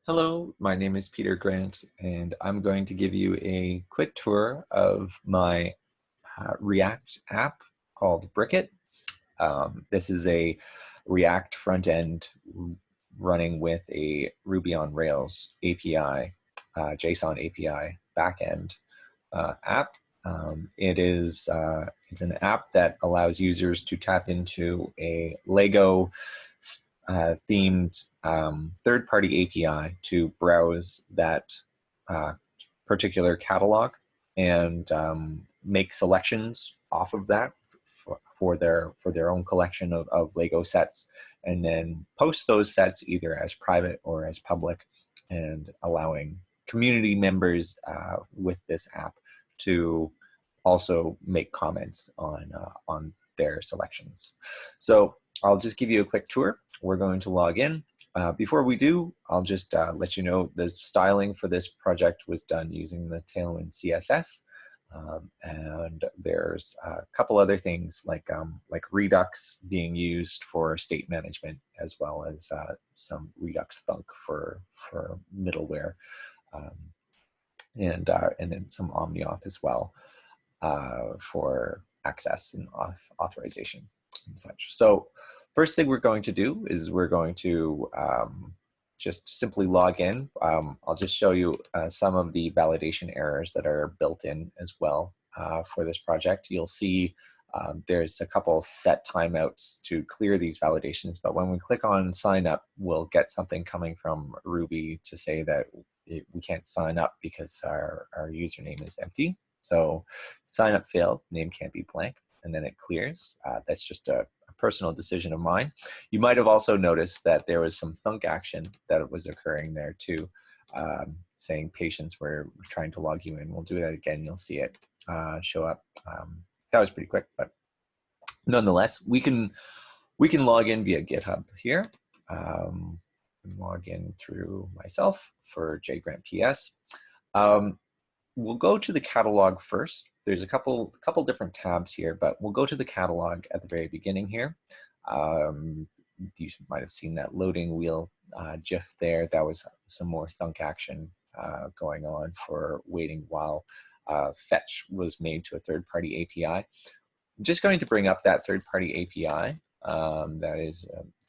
Hello, my name is Peter Grant, and I'm going to give you a quick tour of my React app called Brickit. This is a React front end running with a Ruby on Rails API, JSON API backend app. It's an app that allows users to tap into a Lego themed third-party API to browse that particular catalog and make selections off of that for their own collection of Lego sets, and then post those sets either as private or as public, and allowing community members with this app to also make comments on their selections. So I'll just give you a quick tour. We're going to log in. Before we do, I'll just let you know the styling for this project was done using the Tailwind CSS. And there's a couple other things like Redux being used for state management, as well as some Redux Thunk for middleware, and then some OmniAuth as well for access and authorization and such. So first thing we're going to do is we're going to just simply log in. I'll just show you some of the validation errors that are built in as well for this project. You'll see there's a couple set timeouts to clear these validations, but when we click on sign up, we'll get something coming from Ruby to say that we can't sign up because our username is empty. So sign up failed, name can't be blank, and then it clears. That's just a personal decision of mine. You might have also noticed that there was some thunk action that was occurring there too, saying patience, we're trying to log you in. We'll do that again, you'll see it show up. That was pretty quick, but nonetheless, we can log in via GitHub here. Log in through myself for JGrantPS. We'll go to the catalog first. There's a couple different tabs here, but we'll go to the catalog at the very beginning here. You might have seen that loading wheel GIF there. That was some more thunk action going on for waiting while fetch was made to a third-party API. I'm just going to bring up that third-party API that is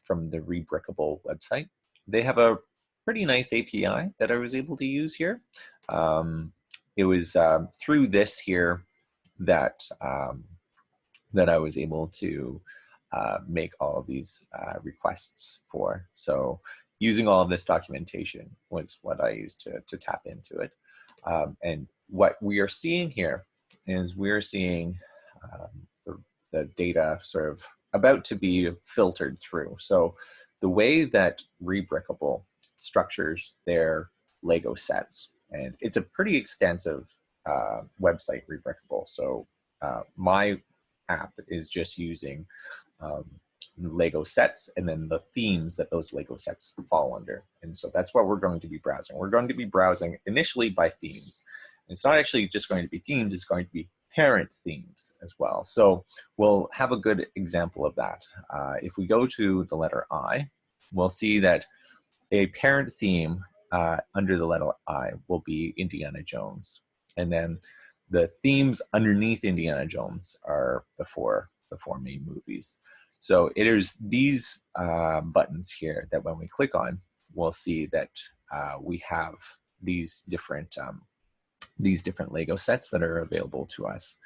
from the Rebrickable website. They have a pretty nice API that I was able to use here. It was through this here that that I was able to make all of these requests for. So using all of this documentation was what I used to tap into it. And what we are seeing here is we're seeing the data sort of about to be filtered through. So the way that Rebrickable structures their Lego sets, and it's a pretty extensive website, Rebrickable. So my app is just using Lego sets and then the themes that those Lego sets fall under. And so that's what we're going to be browsing. We're going to be browsing initially by themes. It's not actually just going to be themes, it's going to be parent themes as well. So we'll have a good example of that. If we go to the letter I, we'll see that a parent theme under the letter I will be Indiana Jones. And then the themes underneath Indiana Jones are the four main movies. So it is these buttons here that when we click on, we'll see that we have these different Lego sets that are available to us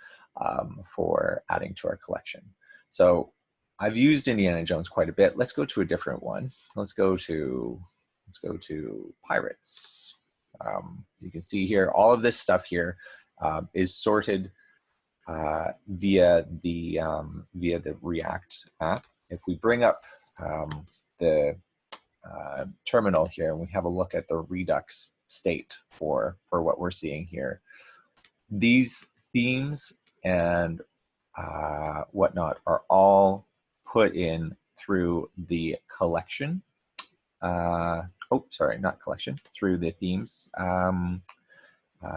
for adding to our collection. So I've used Indiana Jones quite a bit. Let's go to a different one. Let's go to Pirates. You can see here all of this stuff here is sorted via the React app. If we bring up the terminal here and we have a look at the Redux state for what we're seeing here, these themes and whatnot are all put in through the collection. Oh, sorry, not collection, through the themes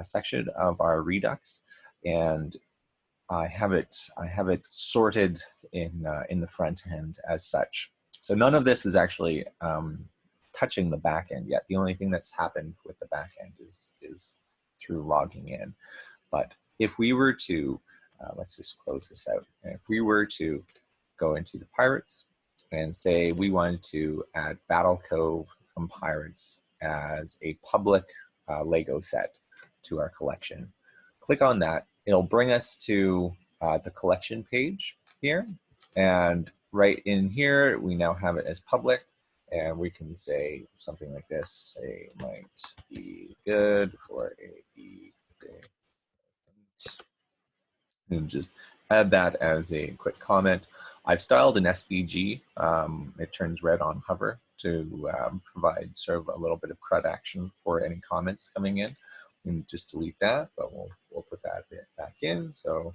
section of our Redux, and I have it sorted in the front end as such. So none of this is actually touching the back end yet. The only thing that's happened with the back end is through logging in. But if we were to, let's just close this out. And if we were to go into the Pirates and say we wanted to add Battle Cove from Pirates as a public Lego set to our collection, click on that. It'll bring us to the collection page here. And right in here, we now have it as public. And we can say something like this, say, might be good for a birthday. And just add that as a quick comment. I've styled an SVG. It turns red on hover to provide sort of a little bit of CRUD action for any comments coming in. And just delete that, but we'll put that bit back in. So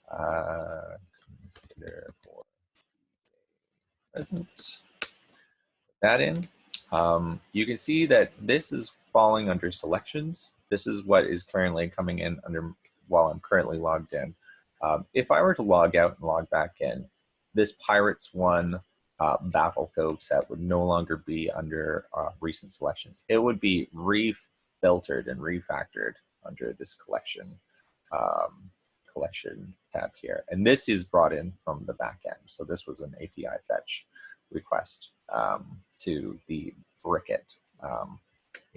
consider for present. Put that in. You can see that this is falling under selections. This is what is currently coming in under while I'm currently logged in. If I were to log out and log back in, this Pirates 1 Battle Cove set would no longer be under recent selections. It would be refiltered and refactored under this collection tab here. And this is brought in from the back end. So this was an API fetch request to the Brickit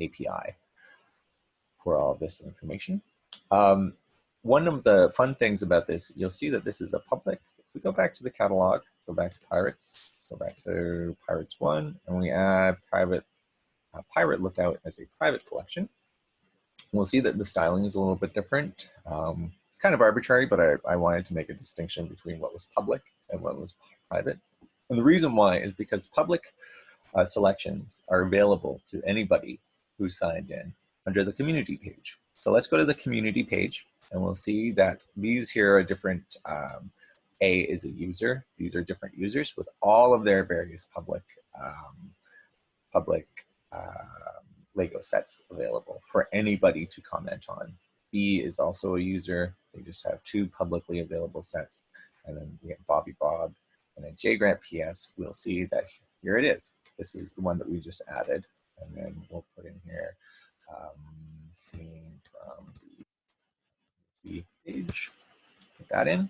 API for all of this information. One of the fun things about this, you'll see that this is a public. If we go back to the catalog, go back to Pirates, go back to Pirates 1, and we add Pirate Lookout as a private collection, we'll see that the styling is a little bit different. It's kind of arbitrary, but I wanted to make a distinction between what was public and what was private. And the reason why is because public selections are available to anybody who signed in under the community page. So let's go to the community page, and we'll see that these here are different. A is a user. These are different users with all of their various public Lego sets available for anybody to comment on. B is also a user. They just have 2 publicly available sets. And then we have Bobby Bob. And then JGrantPS, we'll see that here it is. This is the one that we just added. And then we'll put in here, seen from the page. Put that in.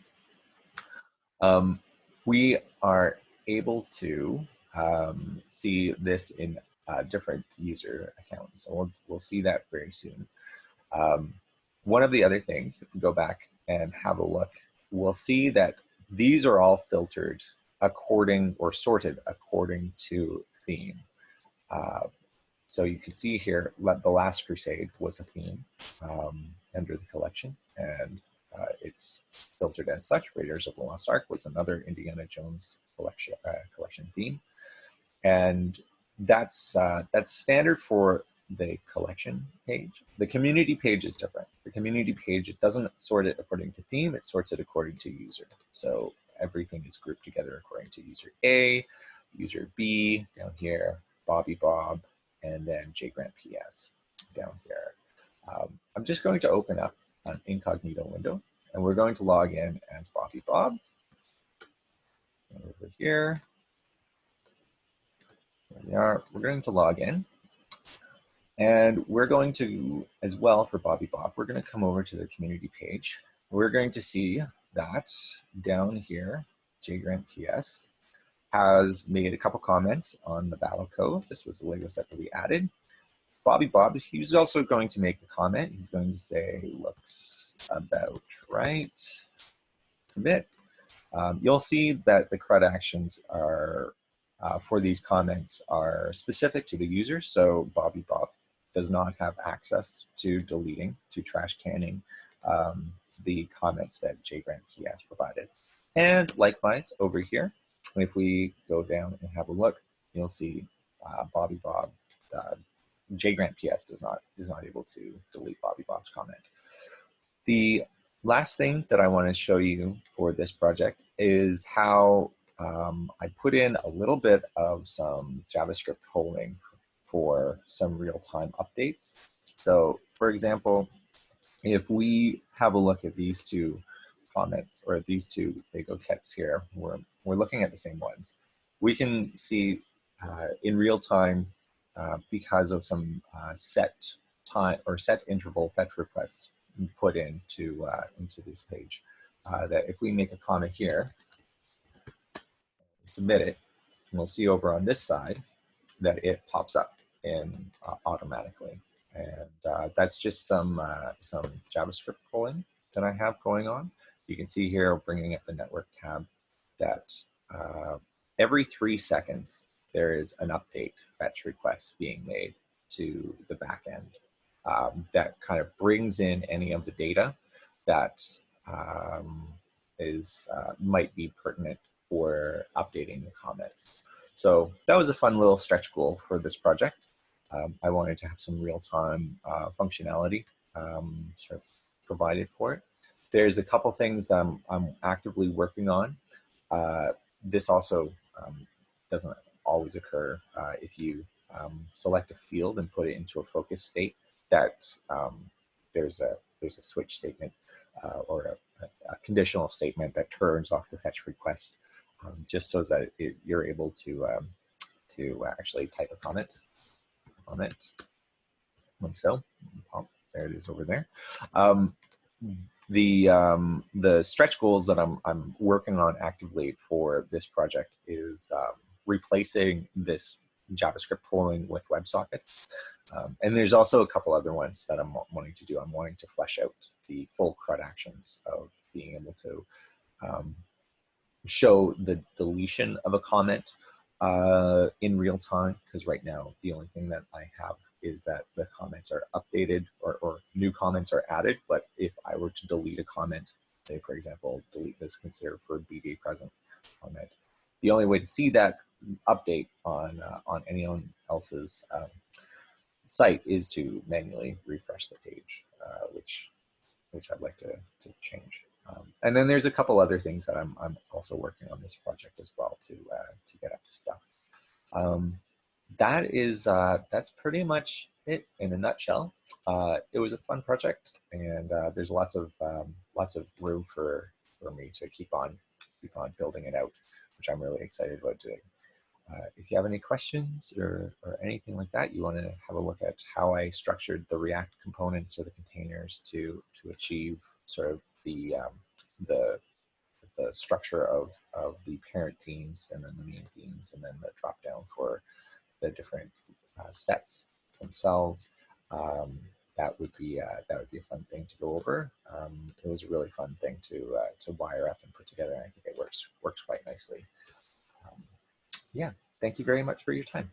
We are able to see this in different user accounts. So we'll see that very soon. One of the other things, if we go back and have a look, we'll see that these are all filtered according or sorted according to theme. So you can see here, The Last Crusade was a theme under the collection, and it's filtered as such. Raiders of the Lost Ark was another Indiana Jones collection theme. And that's standard for the collection page. The community page is different. The community page, it doesn't sort it according to theme, it sorts it according to user. So everything is grouped together according to user A, user B down here, Bobby Bob, and then JGrantPS down here. I'm just going to open up an incognito window, and we're going to log in as Bobby Bob. Over here, there we are. We're going to log in. And we're going to, as well for Bobby Bob, we're going to come over to the community page. We're going to see that down here, JGrantPS has made a couple comments on the Battle Cove. This was the Lego set that we added. Bobby Bob, he's also going to make a comment. He's going to say, looks about right a bit. You'll see that the CRUD actions are, for these comments are specific to the user. So Bobby Bob does not have access to deleting, to trash canning the comments that JGrantPS provided. And likewise over here, if we go down and have a look, you'll see Bobby Bob, JGrantPS is not able to delete Bobby Bob's comment. The last thing that I want to show you for this project is how I put in a little bit of some JavaScript polling for some real-time updates. So for example, if we have a look at these 2 comments or these 2 Lego kits here, we're looking at the same ones. We can see in real time because of some set time or set interval fetch requests put into this page. That if we make a comment here, submit it, and we'll see over on this side that it pops up in automatically. And that's just some JavaScript pulling that I have going on. You can see here, bringing up the network tab, that every 3 seconds, there is an update fetch request being made to the backend that kind of brings in any of the data that might be pertinent for updating the comments. So that was a fun little stretch goal for this project. I wanted to have some real-time functionality sort of provided for it. There's a couple things I'm actively working on. This also doesn't always occur if you select a field and put it into a focus state. That there's a switch statement or a conditional statement that turns off the fetch request, just so that you're able to actually type a comment like so. Oh, there it is over there. The stretch goals that I'm working on actively for this project is replacing this JavaScript pulling with WebSockets. And there's also a couple other ones that I'm wanting to do. I'm wanting to flesh out the full CRUD actions of being able to show the deletion of a comment in real time, because right now the only thing that I have is that the comments are updated or new comments are added. But if I were to delete a comment, say for example, delete this consider for BD present comment, the only way to see that update on anyone else's site is to manually refresh the page, which I'd like to change. And then there's a couple other things that I'm also working on this project as well to get up to stuff. That's pretty much it in a nutshell. It was a fun project, and there's lots of room for me to keep on building it out, which I'm really excited about doing. If you have any questions or anything like that, you want to have a look at how I structured the React components or the containers to achieve sort of the structure of the parent themes and then the main themes and then the drop down for the different sets themselves. That would be a fun thing to go over. It was a really fun thing to wire up and put together. And I think it works quite nicely. Yeah, thank you very much for your time.